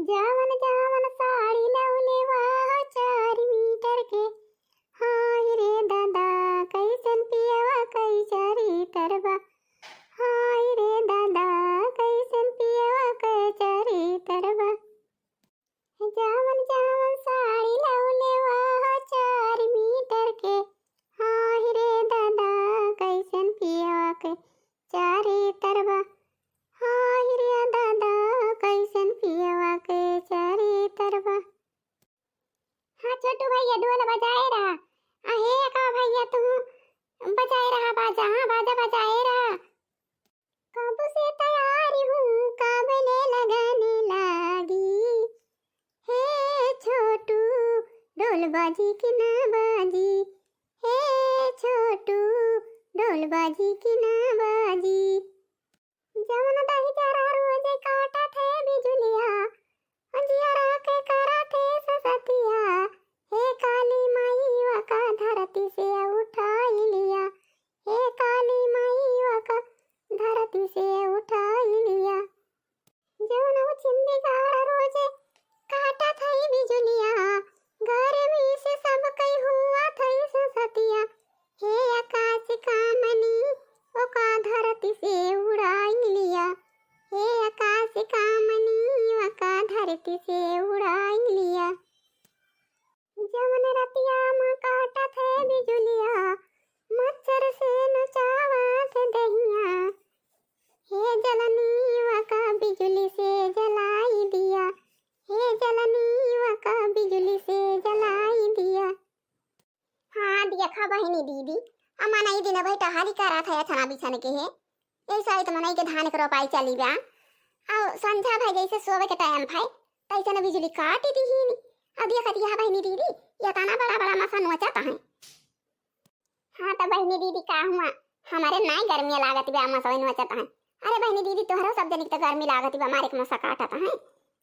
जावन जावन साड़ी लवले वाह 4 मीटर के। हाय रे दादा कैसन पियवा कैचारी तरबा। हाय रे दादा कैसन पियवा कैचारी तरबा। जावन जावन साड़ी लवले वाह 4 मीटर के। हाय रे दादा कैसन पियवा कैचारी तरबा। हाय रे दादा कैसन पियवा कैचारी तरबा। हाँ छोटू भैया ढोल बजाए रहा। अहे का भैया तू बजाए रहा बाजा। हाँ बाजा बजाए रहा। कब से तैयार हूँ काबले लगाने लागी। हे छोटू ढोल बाजी की ना बाजी। हे छोटू ढोल बाजी की ना बाजी। जवन दही जरा रोज काटा थे बिजुलिया। अंजियारा के करा थे ससतिया। हे काली माई वका धरती से उठाई लिया। हे काली माई वका धरती से उठाई लिया। जवन वो चिंदी गाड़ा रोजे काटा थई बिजुलिया। घर में से सब कई हुआ थई ससतिया। हे आकाश का मनी ओका धरती से उड़ाई लिया। हे आकाश का मनी ओका धरती से उड़ाई लिया। जवन रतिया में काटा थे बिजुलिया। मच्छर से नचावा थे दहिया। हे जलनी वका बिजुली से जलाई दिया। हे जलनी वका बिजुली से जलाई दिया। हाँ देखा बहिनी दीदी अमन आई दिन भाई टहाली करा था छना बिछन के है। ऐसा तो मनई के धान के रोपाई चली बा। और संध्या भाई जैसे सोवे के टाइम भाई तैसे न बिजली काटी दी ही। अब देखा दिया बहिनी दीदी ये तना बड़ा बड़ा मसा नोचता है। हाँ तो बहिनी दीदी का हुआ हमारे नाई गर्मी लागत बा मसा नोचता है। अरे बहिनी दीदी तोहरा सब जनिक तो गर्मी लागत बा हमारे के मसा काटता है।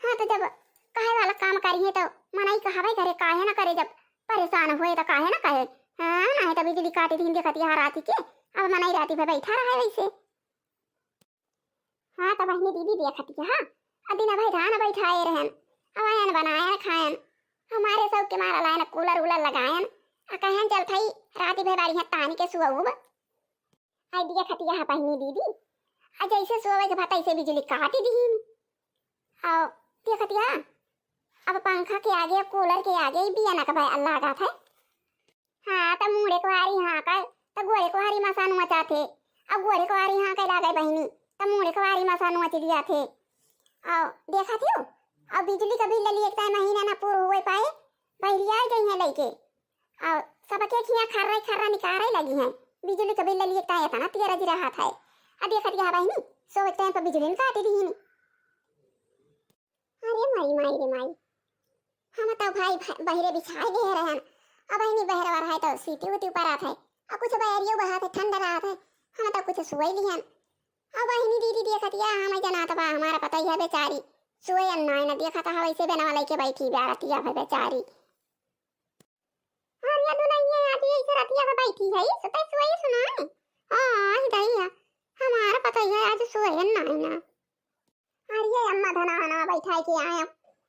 हाँ तो जब कहे वाला काम करी है तो मनई कहवे करे काहे ना करे। जब परेशान होए तो काहे ना कहे। हाँ नहीं तो बिजली काटी थी देखती है राती के। अब मनाई राती पे बैठा रहा है वैसे। हाँ तो बहनी दीदी देखती है। हाँ अदिना भाई धान बैठाए रहन अवायन बनायन खायन हमारे सब के मारा लायन कूलर उलर लगायन कहन चल थई राती भे बारी है तानी के सुअब आई देखती है बहनी दीदी। आ जैसे सोवे के भात ऐसे बिजली काटी दी। आओ देखती है अब पंखा के आगे कूलर के आगे ही बिया ना का भाई अल्लाह का था। हाँ तो मुड़े को आ रही हाँ का तो गोरे को हरी मसान मचा थे। अब गोरे को आ रही हाँ का गई बहनी तो मुड़े को आ रही मसान मच दिया थे। आओ देखा थी अब बिजली का बिल ले एक महीना ना पूरा हुए पाए बहरी आ गई है लेके। और सबके खिया खर्रा निकाल लगी हैं बिजली का बिल ले एक था ना तेरा जी रहा था। अब देखा दिया बहनी सोच टाइम पर बिजली काटी दी। अरे माई माई रे माई हम तो भाई बहरे बिछाए गए रहन। अब नहीं बहरा रहा है तो सीटी उती ऊपर आता है। अब कुछ बहरियो बहा है ठंडा रहा है। हम तो कुछ सुई लिहन। अब बहनी दीदी देखत या हम जना तो बा हमारा पता ही है बेचारी सुई अन्ना न देखत है वैसे बनावा लेके बैठी बेरतिया है बेचारी। और ये दुनिया आती है रतिया पे बैठी है सता सुई सुना। हां दईया हमारा पता ही है आज सुई अन्ना है ना। अरे अम्मा धना ना बैठाई के आया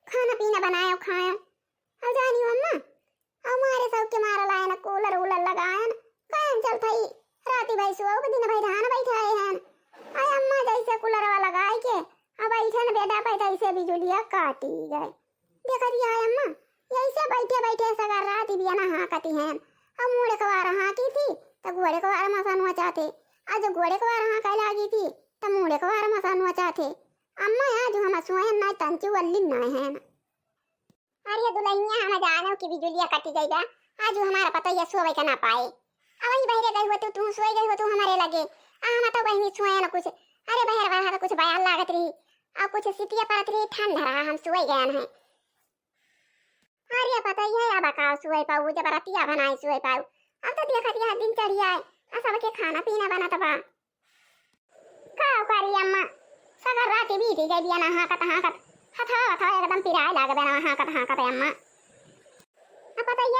खाना पीना बनाया खाया। अब जानी अम्मा हमारे सब के मारा लायन कूलर उलर लगायन कहन चल थई राती भाई सुबह दिन भाई धान बैठाए हैं। आय अम्मा जैसे कूलर वाला लगाए के अब ऐसे बेटा पैदा ऐसे बिजुलिया काटी गए। देखा दिया अम्मा ऐसे बैठे बैठे सगर राती बिया ना हाँ कती हैं। अब मुड़े को वार हाँ की थी तो घोड़े को वार मसान मचाते। आज घोड़े को वार हाँ कह लागी थी तो मुड़े को वार मसान मचाते। अम्मा आज हम सोए ना तंचू वल्ली ना है। अरे दुल्हनिया हम जानो कि बिजुलिया कटी गई बा आज हमारा पता ये सोवे के ना पाए। अब ही बहरे गई हो तू सोई गई हो तू हमारे लगे हम तो बहनी सोए ना कुछ। अरे बहर बहर कुछ बयान लागत रही अब कुछ सिटिया परत रही ठंडा रहा हम सोई गए हैं। अरे पता ही है अब का सोई पाऊ जब रतिया बनाए सोई पाऊ। अब तो देखा दिया दिन चढ़ी आए सब के खाना पीना बना तबा का करी अम्मा सगर रात बीत गई बिया ना हाँ का हथा एकदम पिराए लागे बना हाँ का अम्मा। अब पता ही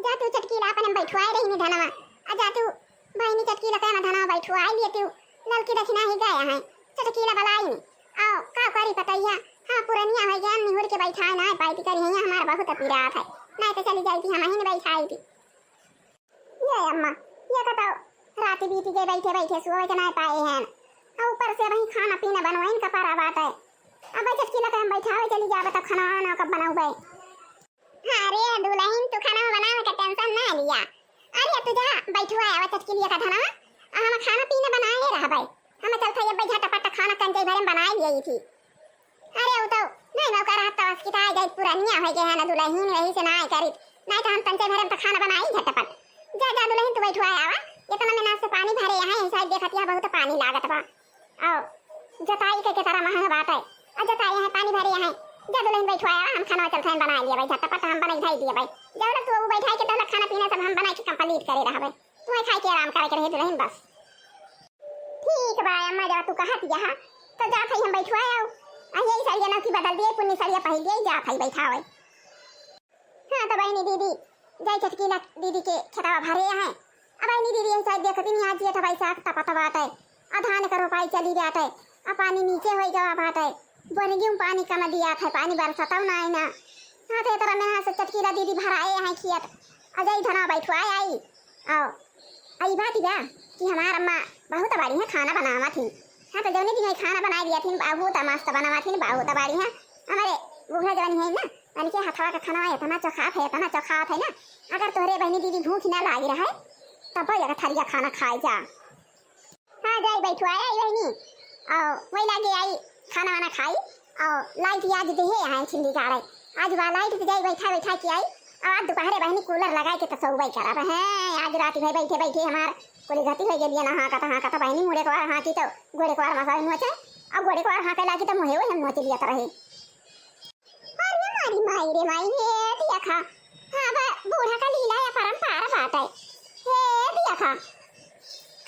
जा तू चटकीला अपन बैठवाए रही धनवा आ जा तू बहनी चटकीला कहना धनवा बैठवाए लिए तू ललकी दक्षिणा ही गया है चटकीला बलाई नहीं आओ का करी पता ही हाँ पुरानिया है ज्ञान नहीं के बैठा ना पाई थी करी है हमारा बहुत पीड़ा था नहीं तो चली जाती हम ही बैठाई थी ये अम्मा ये बताओ रात बीती के बैठे बैठे सोए के नहीं पाए हैं और ऊपर से वही खाना पीना बनवाइन का पारा बात है अब चटकी लगा हम बैठावे चली जावे तो खाना ना कब बनाऊ बे अरे दुल्हन तू खाना बनावे का टेंशन ना लिया अरे तू जा बैठवा आवा चटकी लिया का खाना हम खाना पीना बनाए रह भाई हम चलता ये बैठा टपट खाना कंजे भरे बनाई गई थी अरे वो तो नहीं नौकर रहता उसकी ताई गई पुरानिया हो गई है ना दुल्हन वही से ना करी नहीं तो हम कंजे भरे में खाना बनाई झटपट जा जा दुल्हन तू बैठवा आवा इतना में ना से पानी भरे यहाँ शायद देखत यहां बहुत पानी लागत बा आओ जताई के तरह महंगा बात है आ जताई है पानी भरे यहाँ जा दुल्हन बैठवा आवा हम खाना चलते बना लिया भाई झटपट हम बनाई धाई दिया भाई जब तक तू बैठाई के तब खाना पीना सब हम बना के कंप्लीट करे रहा भाई तू खाई के आराम करे रहे दुल्हन बस ठीक बा अम्मा जब तू कहत यहां तो जा खाई हम बैठवा आओ आ यही सरिया ना की बदल दिए पुन्नी सरिया पहल दिए जा खाई बैठावे हां तो बहनी दीदी जय चटकी ना दीदी के छटावा भरे हैं अब बहनी दीदी ऐसा देखती नहीं आज ये तो भाई साख तपत बात है आधान करो पाई चली जात है अब पानी नीचे हो जावा बात है बरगियों पानी कम दिया था पानी बरसताऊ ना ना हां तो तरह में हां से चटकी ला दीदी भराए हैं खियत अजय धना बैठवाए आई आओ आई बात बा कि हमार अम्मा बहुत बड़ी है खाना बनावा थी हां तो जौनी दिन खाना बना दिया थी बहुत मस्त बनावा थी बहुत बड़ी है हमारे बूढ़ा जवान है ना उनके हथवा का खाना है इतना चोखा है ना अगर तोहरे बहनी दीदी भूख ना लागी रहे तब जगह थरिया खाना खाए जा हां जाई बैठवाए आई बहनी और वही लागे आई खाना वाना खाई और लाइट आज दे है छिंदी का आज वाला लाइट जाई बैठा के आई आज दोपहर बहनी कूलर लगाए के तो सोई करा है आज रात भाई बैठे हमार कोली गति हो गेलिए ना हाँ का बहनी मुड़े को हाँ की तो गोड़े को मसाई नोचे अब गोड़े को हाँ कैला की तो मुहे हम नोच लिया रहे अरे मारी माई रे माई हे दिया खा हां बा बूढ़ा का लीला या परंपरा बात है हे दिया खा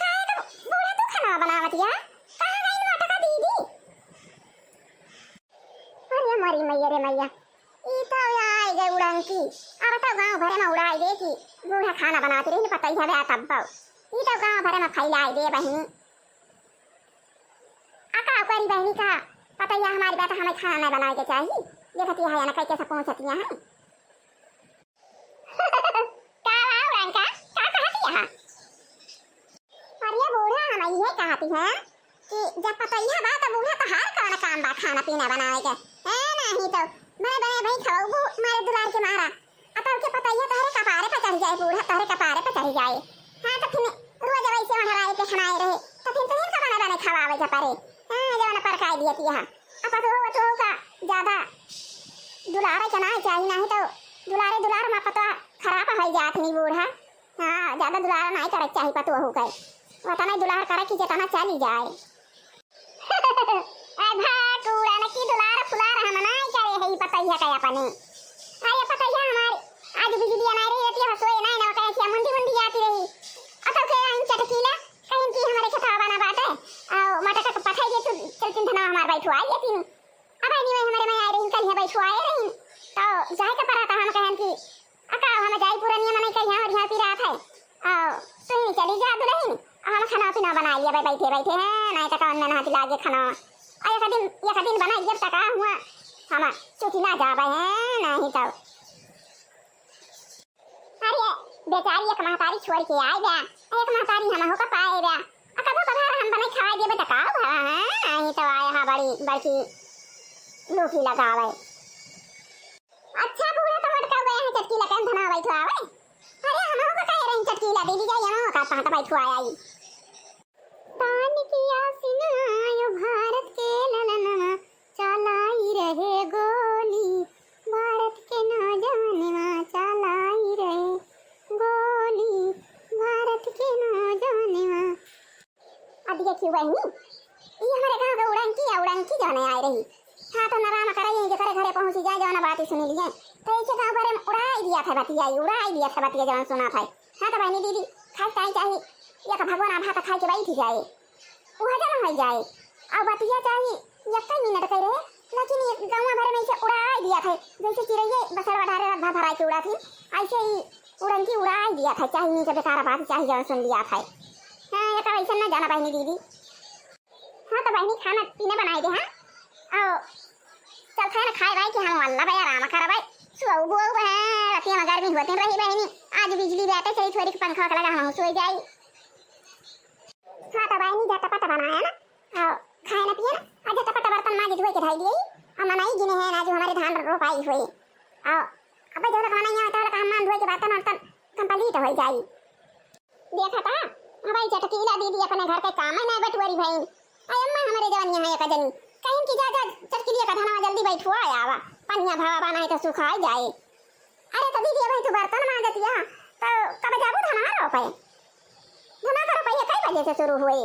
काय तो बूढ़ा तो खाना बनावत या कहां गई मोटा का दीदी अरे मारी मैया रे मैया ई तो आई गए उड़ान की अब तो गांव भरे में उड़ाई दे की बूढ़ा खाना बनाते रही पता ही है तब ई तो गांव भरे में फैलाई दे बहनी आका करी बहनी का पता ही हमारी बेटा हमें खाना नहीं बनाए के चाहिए देखती है ना कैसे पहुंचती है का उड़ान का कहती है और ये बूढ़ा हमें ये कहती है कि जब पता ही है बात बूढ़ा तो हर कौन काम बा खाना पीना बनाए के है नहीं तो मैं बने भाई खाऊंगा मारे दुलार के मारा अब के पता ही तारे कपारे पे चढ़ जाए बूढ़ा तारे कपारे पे चढ़ जाए हां तो फिर रोज वैसे हमारे पे खाए रहे तो फिर तो इनका बना खवावे जा पारे हां जवाना पर खाई दिया है अब तो का ज्यादा दुलारे के ना चाहिए नहीं तो दुलार में पता खराब हो जात नहीं बूढ़ा हां ज्यादा दुलार नहीं करे चाहिए पतो हो गए पता नहीं दुलार करे कि जितना चली जाए ए भाग उड़ाने की दुलार फुलार हम नहीं करे है पता ही है क्या अपने अरे पता ही हमारे आज बिजली नहीं रही है हसोए नहीं ना कहे मुंडी आती रही अब के इन चटकीला कहीं की हमारे खता बना बात है और मटर का पठाई दे तू चल चिंता ना हमार बैठो आई थी अब नहीं हमारे में आ रही कल है बैठो आए रही तो जाए का पड़ा था हम कहें कि अका हम जाई पुरानी में नहीं कहीं और यहां पी रहा था तो ही चली जा दुल्हन हम खाना पीना बना लिया बैठे हैं नहीं तो कौन में हाथ लागे खाना एक दिन बना जब तक हुआ हम चुकी ना जा हैं नहीं तो अरे बेचारी एक महतारी छोड़ के आई गया एक महतारी हम हो का पाए गया कब पधार हम बने खा दिए बेटा का नहीं तो आया हां बड़ी लोकी लगावे अच्छा बूढ़ा तो मटका गए हैं चटकी लगा धना बैठो आवे अरे हम हो का कह रहे हैं चटकी ला दीदी जाए ना का पहाड़ बैठो आया आई तान किया सिनायो भारत के ललना चलाई रहे गोली भारत के नौजवानवा चलाई रहे गोली भारत के नौजवानवा अब देखिए बहनी ये हमारे गांव का उड़ान की जाने आई रही हां तो नराम कराइए जे घरे पहुंची जाए जाना बात सुन लिए तो इसे गांव भरे में उड़ाई दिया था बतिया जवान सुना था हां तो बहनी दीदी खाई चाहिए या का भगवान भात खा के बैठ जाए वो हजम हो जाए और बतिया चाहिए एक कई मिनट करे लेकिन ये गांव भर में इसे उड़ा दिया था जैसे चिड़िया बसर बटारे रात भर भरा के उड़ा थी ऐसे ही उड़न की उड़ा दिया था चाहिए नहीं के बेकार बात चाहिए जब सुन लिया था हां ये तो ऐसा ना जाना बहनी दीदी हां तो बहनी खाना पीना बनाए दे हां आओ चल खाए ना खाए भाई कि हम अल्लाह भाई आराम करा भाई सुबह बुआ है रात में गर्मी होती रही बहनी आज बिजली बैठे सही थोड़ी पंखा लगा हम सो जाई हाँ तो भाई नहीं जाता पता बनाया ना आओ खाए ना पिए ना आज जाता पता बर्तन मांगे धोए के ढाई दिए हम नहीं गिने हैं ना जो हमारे धान रोपाई हुई आओ अब जो लोग नहीं आता लोग हम धोए के बर्तन वर्तन कंप्लीट हो जाई देखा था हमारी चटकीला दीदी अपने घर के काम है ना बटवरी भाई अम्मा हमारे जवानिया है कजनी कहीं की जा चटकीलिया का धना जल्दी बैठो आवा पनिया भावा बनाए तो सुखाई जाए अरे तो दीदी भाई तू बर्तन मांगती है तो कब जाबू धना रोपे धना का रोपे कई बजे से शुरू हुई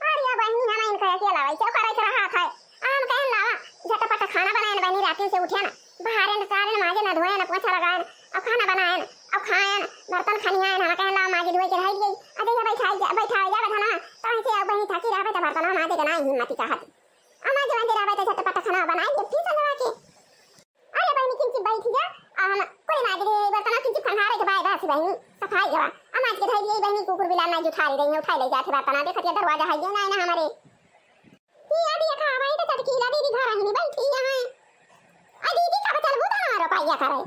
अरे बहनी ना इनका अकेला भाई क्या करे रहा था आम कह लावा झटपट खाना बनाए ना बहनी रात से उठे ना बाहर ना सारे माजे ना धोए ना पोछा लगाए अब खाना बनाए अब खाए बर्तन खनिया ना कह ला माजे धोए के रह गई अरे ये बैठा जा धना तो ऐसे अब बहनी थकी रहा तो बर्तन माजे के ना हिम्मत का हाथ अम्मा जवान रहा तो झटपट खाना बनाए ये फिर संगवा के अरे बहनी किंची बैठ जा हम कोई माजे दे बर्तन किंची खंडारे के बाय बस बहनी सफाई जवा अम्मा के धई गई बहनी कुकुर बिलाल ना उठा रही उठा ले जाते बर्तन देखत दरवाजा है ना ना हमारे ये अभी खा भाई तो चटकीला दीदी घर नहीं बैठी यहां आ दीदी का चल बुधा मारो पाइया करे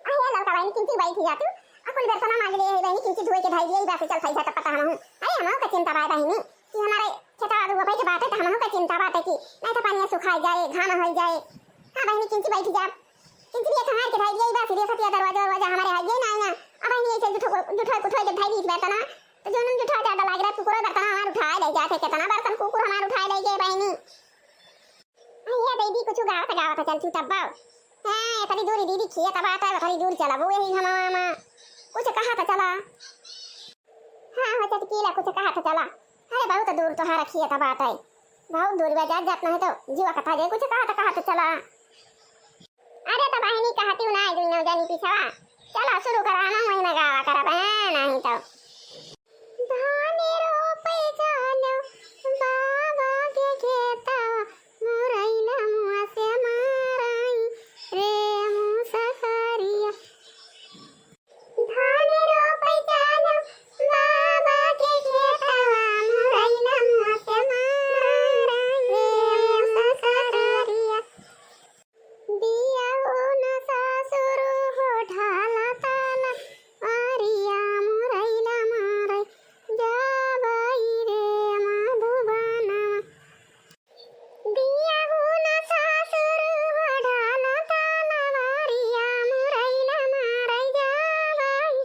आया लड़का भाई किंची बैठी जा तू अकुल बर्तन मांग ले बहनी किंची धोए के ढाई गई बस चल पैसा तो पता हम अरे हम का चिंता भाई बहनी कि हमारे छटा दो भाई के बात है तो हम का चिंता बात है कि नहीं तो पानी सुखा जाए घाम हो जाए हां बहनी किंची बैठी जा किंची ये खमार के ढाई गई बस ये सतिया दरवाजा हमारे है ये ना ना अब बहनी ऐसे जुठो कुठो के ढाई दी बर्तन तो जो नन जुठा ज्यादा लग रहा कुकुर बर्तन हमार उठाए ले जाते कितना बर्तन कुकुर हमार उठाए ले गए बहनी ये दीदी कुछ गावत चल तू तब हां थोड़ी दूर दीदी खिया तब आता थोड़ी दूर चला वो यही हम मामा कुछ कहा था चला हां हो चटकीला कुछ कहा था चला अरे बहुत दूर तो हां रखिए तब आता है बहुत दूर बजा जात नहीं तो जीवा कथा जे कुछ कहा था चला अरे तो बहनी कहती ना जो न जानी पीछा चला शुरू करा हम महीना गावा करा नहीं तो धाने रोपे जानो बाबा के खेता मुरैला मुआ से माराई रे मुसखरिया धाने रोपे जानो बाबा के खेता मुरैला मुआ से माराई रे मुसखरिया दिया हो न सासुर हो ढाला ताला आरिया मुरैला माराई जाबाई रे मधुबना दिया हो न सासुर हो ढाला ताला आरिया मुरैला माराई जाबाई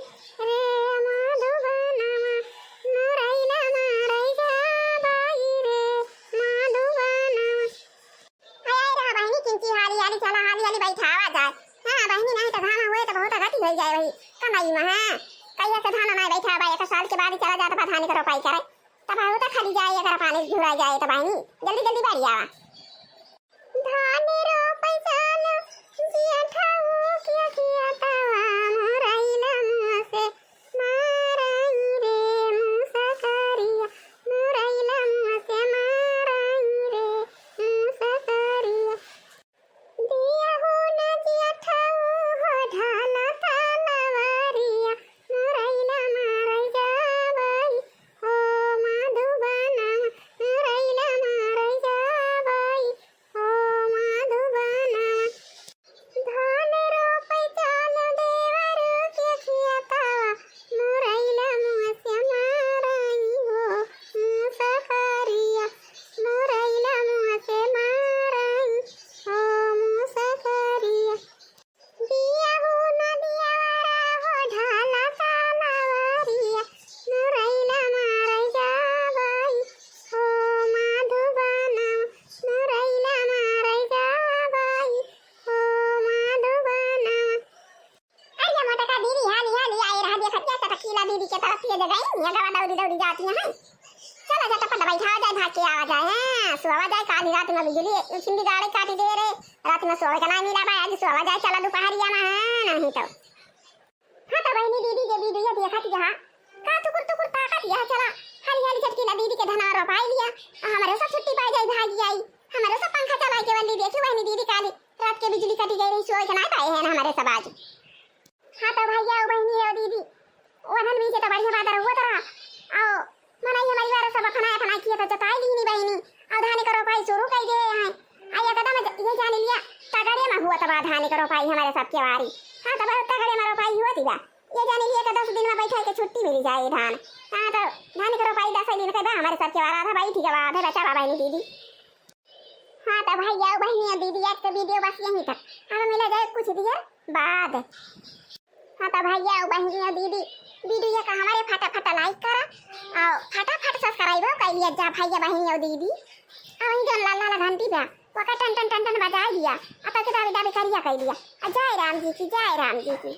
रे मधुबना मुरैला माराई जाबाई रे मधुबना आया रहा बहनी किंची हाली चला हाली बैठावा जाए हां बहनी नहीं तो धाना हुए तो बहुत गति हो जाए वही कमाई में हां कहिया से धाना नहीं बैठा भाई एक साल के बाद ही चला जाता था धान का रोपाई करे तब होता खाली जाए अगर पानी झुरा जाए तो बहनी जल्दी जल्दी बारी आवा धान रोपाई जानो जिया ठाऊ किया तावा मुरैला मुआ से माराई रे मुसखरिया मुरैला मुआ से माराई रे मुसखरिया दिया हो न जिया ठाऊ हो ढाला तालावारिया मुरैला माराई जाबाई हो मधुबना मुरैला माराई जाबाई हो मधुबना धान रोपै चालो देवर के खियातावा मुरैला मुआ से माराई हो मुसखरिया मुरैला मुआ से माराई हो मुसखरिया दिया हो न दिया हो ढाला तालावारिया मुरैला माराई जाबाई हो मधुबना मुरैला माराई जाबाई हो मधुबना अरे मोटा का दीदी हाली आई रहा देखा क्या चटकीला दीदी के तरफ ये जगह यहाँ गवा दौड़ी जाती है चला जाता पता बैठा जाए भाग के आ जाए हैं सोवा जाए काली रात में बिजली सिंधी गाड़ी काटी दे रे रात में सोवे का नहीं मिला भाई आज सोवा जाए चला दोपहरिया में है नहीं तो हाँ तो बहनी दीदी के वीडियो देखा थी जहाँ का टुकुर ताकत यह चला हाली चटकीला दीदी के धना रोपाई लिया हमारे सब छुट्टी पाई जाए भागी आई हमारे सब पंखा चला के वाली देखी बहनी दीदी काली रात के बिजली कटी गई रही सोए के नहीं पाए हैं हमारे सब आज हाँ तो भैया बहनी और दीदी वहन भी तो बढ़िया बात हुआ तरह आओ मनाई हमारी बार सब अपना किया तो जताई ली नहीं बहनी और धान का रोपाई शुरू कर दे हैं आया कदम ये जान लिया तगड़े में हुआ तब धान करो पाई हमारे सबके वारी। हाँ तब तगड़े में रोपाई हुआ थी ये जान लिया कि 10 दिन में बैठा के छुट्टी मिल जाए धान। हाँ तो धान करो पाई 10 दिन के बाद हमारे सबके वारा था भाई ठीक है आधा बचा बाबा ने दीदी। हाँ तो भाई आओ बहनियां दीदी आज का वीडियो बस यहीं तक। हमें मिला जाए कुछ देर बाद। हाँ तो भाई आओ बहनियां दीदी वीडियो का हमारे फटाफट लाइक करा और फटाफट सब्सक्राइब कर लिया जा भाई बहनियां दीदी। और वहीं जो लाल लाल घंटी पे वो का टन टन टन टन बजा दिया। अब तो दावी दावी करिया कर लिया। जय राम जी की जय राम जी की।